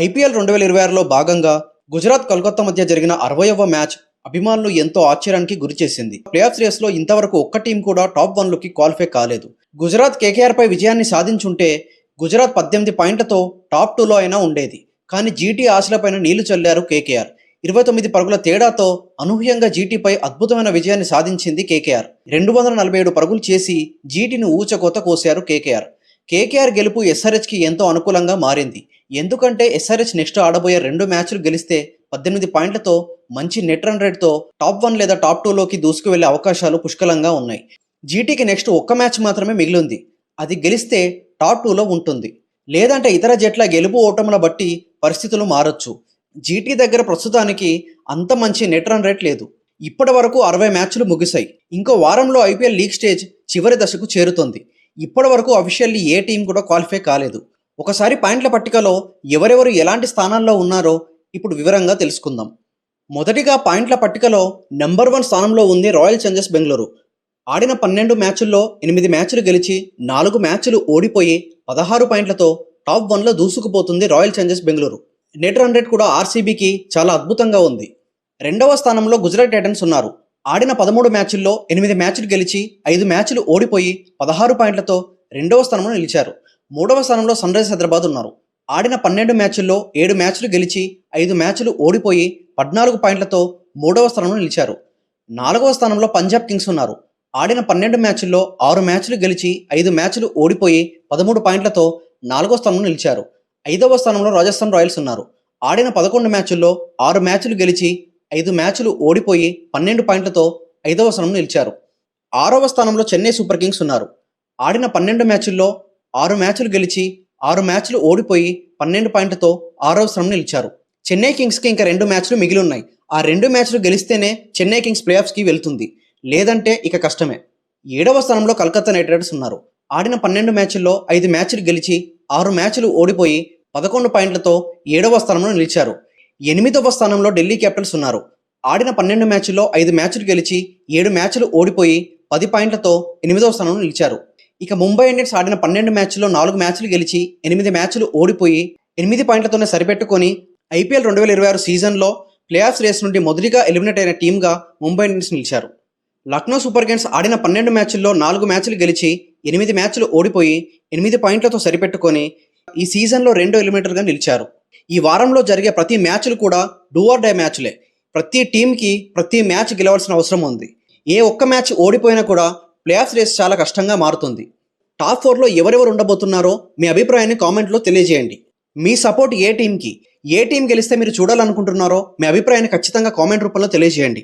IPL 2026లో భాగంగా గుజరాత్ కోల్కతా మధ్య జరిగిన 60వ మ్యాచ్ అభిమానులు ఎంతో ఆశ్చర్యానికి గురిచేసింది. ప్లేఆఫ్స్ రేస్లో ఇంతవరకు ఒక్క టీం కూడా టాప్ 1లోకి క్వాలిఫై కాలేదు. గుజరాత్ కేకేఆర్పై విజయాన్ని సాధించుంటే గుజరాత్ 18 పాయింట్లతో టాప్ 2లో అయినా ఉండేది. కానీ జీటీ ఆశలపైన నీళ్లు చల్లారు కేకేఆర్. 29 పరుగుల తేడాతో అనూహ్యంగా జీటీపై అద్భుతమైన విజయాన్ని సాధించింది కేకేఆర్. 247 పరుగులు చేసి జీటీని ఊచకోత కోశారు కేకేఆర్. కేకేఆర్ గెలుపు ఎస్ఆర్హెచ్కి ఎంతో అనుకూలంగా మారింది. ఎందుకంటే ఎస్ఆర్హెచ్ నెక్స్ట్ ఆడబోయే 2 మ్యాచ్లు గెలిస్తే 18 పాయింట్లతో మంచి నెట్ రన్ రేట్తో టాప్ 1 లేదా టాప్ 2లోకి దూసుకు వెళ్లే అవకాశాలు పుష్కలంగా ఉన్నాయి. జీటీకి నెక్స్ట్ ఒక్క మ్యాచ్ మాత్రమే మిగిలింది. అది గెలిస్తే టాప్ 2లో ఉంటుంది. లేదంటే ఇతర జట్ల గెలుపు ఓటముల బట్టి పరిస్థితులు మారొచ్చు. జీటీ దగ్గర ప్రస్తుతానికి అంత మంచి నెట్ రన్ రేట్ లేదు. ఇప్పటి వరకు 60 మ్యాచ్లు ముగిశాయి. ఇంకో వారంలో ఐపీఎల్ లీగ్ స్టేజ్ చివరి దశకు చేరుతుంది. ఇప్పటి వరకు అఫీషియల్లీ ఏ టీం కూడా క్వాలిఫై కాలేదు. ఒకసారి పాయింట్ల పట్టికలో ఎవరెవరు ఎలాంటి స్థానాల్లో ఉన్నారో ఇప్పుడు వివరంగా తెలుసుకుందాం. మొదటిగా పాయింట్ల పట్టికలో నెంబర్ 1 స్థానంలో ఉంది రాయల్ ఛాలెంజర్స్ బెంగళూరు. ఆడిన 12 మ్యాచుల్లో 8 మ్యాచ్లు గెలిచి 4 మ్యాచ్లు ఓడిపోయి 16 పాయింట్లతో టాప్ 1లో దూసుకుపోతుంది Royal Challengers Bengaluru. Net run rate కూడా ఆర్సీబీకి చాలా అద్భుతంగా ఉంది. రెండవ స్థానంలో గుజరాత్ టైటన్స్ ఉన్నారు. ఆడిన 13 మ్యాచ్ల్లో 8 మ్యాచ్లు గెలిచి 5 మ్యాచ్లు ఓడిపోయి 16 పాయింట్లతో రెండవ స్థానంలో నిలిచారు. మూడవ స్థానంలో సన్ రైజర్స్ హైదరాబాద్ ఉన్నారు. ఆడిన 12 మ్యాచ్ల్లో 7 మ్యాచ్లు గెలిచి 5 మ్యాచ్లు ఓడిపోయి 14 పాయింట్లతో మూడవ స్థానంలో నిలిచారు. నాలుగవ స్థానంలో పంజాబ్ కింగ్స్ ఉన్నారు. ఆడిన 12 మ్యాచ్ల్లో 6 మ్యాచ్లు గెలిచి 5 మ్యాచ్లు ఓడిపోయి 13 పాయింట్లతో 4వ స్థానంలో నిలిచారు. 5వ స్థానంలో రాజస్థాన్ రాయల్స్ ఉన్నారు. ఆడిన 11 మ్యాచ్ల్లో 6 మ్యాచ్లు గెలిచి 5 మ్యాచ్లు ఓడిపోయి 12 పాయింట్లతో 5వ స్థానంలో నిలిచారు. 6వ స్థానంలో చెన్నై సూపర్ కింగ్స్ ఉన్నారు. ఆడిన 12 మ్యాచ్ల్లో 6 మ్యాచ్లు గెలిచి 6 మ్యాచ్లు ఓడిపోయి 12 పాయింట్లతో 6వ స్థానంలో నిలిచారు. చెన్నై కింగ్స్కి ఇంకా 2 మ్యాచ్లు మిగిలి ఉన్నాయి. ఆ 2 మ్యాచ్లు గెలిస్తేనే చెన్నై కింగ్స్ ప్లేఆఫ్స్కి వెళ్తుంది. లేదంటే ఇక కష్టమే. 7వ స్థానంలో కలకత్తా నైట్ రైడర్స్ ఉన్నారు. ఆడిన 12 మ్యాచ్ల్లో 5 మ్యాచ్లు గెలిచి 6 మ్యాచ్లు ఓడిపోయి 11 పాయింట్లతో 7వ స్థానంలో నిలిచారు. 8వ స్థానంలో ఢిల్లీ క్యాపిటల్స్ ఉన్నారు. ఆడిన 12 మ్యాచ్ల్లో 5 మ్యాచ్లు గెలిచి 7 మ్యాచ్లు ఓడిపోయి 10 పాయింట్లతో 8వ స్థానంలో నిలిచారు. ఇక ముంబై ఇండియన్స్ ఆడిన 12 మ్యాచ్ల్లో 4 మ్యాచ్లు గెలిచి 8 మ్యాచ్లు ఓడిపోయి 8 పాయింట్లతోనే సరిపెట్టుకొని ఐపీఎల్ 2026 సీజన్లో ప్లేఆఫ్స్ రేస్ నుండి మొదటిగా ఎలిమినేట్ అయిన టీమ్గా ముంబై ఇండియన్స్ నిలిచారు. లక్నో సూపర్ కింగ్స్ ఆడిన 12 మ్యాచ్ల్లో 4 మ్యాచ్లు గెలిచి 8 మ్యాచ్లు ఓడిపోయి 8 పాయింట్లతో సరిపెట్టుకొని ఈ సీజన్లో 2వ ఎలిమినేటర్గా నిలిచారు. ఈ వారంలో జరిగే ప్రతి మ్యాచ్లు కూడా డూ ఆర్ డై మ్యాచ్లే. ప్రతి టీంకి ప్రతి మ్యాచ్ గెలవాల్సిన అవసరం ఉంది. ఏ ఒక్క మ్యాచ్ ఓడిపోయినా కూడా ప్లేఆఫ్స్ రేస్ చాలా కష్టంగా మారుతుంది. టాప్ 4లో ఎవరెవరు ఉండబోతున్నారో మీ అభిప్రాయాన్ని కామెంట్లో తెలియజేయండి. మీ సపోర్ట్ ఏ టీంకి, ఏ టీం గెలిస్తే మీరు చూడాలనుకుంటున్నారో మీ అభిప్రాయాన్ని ఖచ్చితంగా కామెంట్ రూపంలో తెలియజేయండి.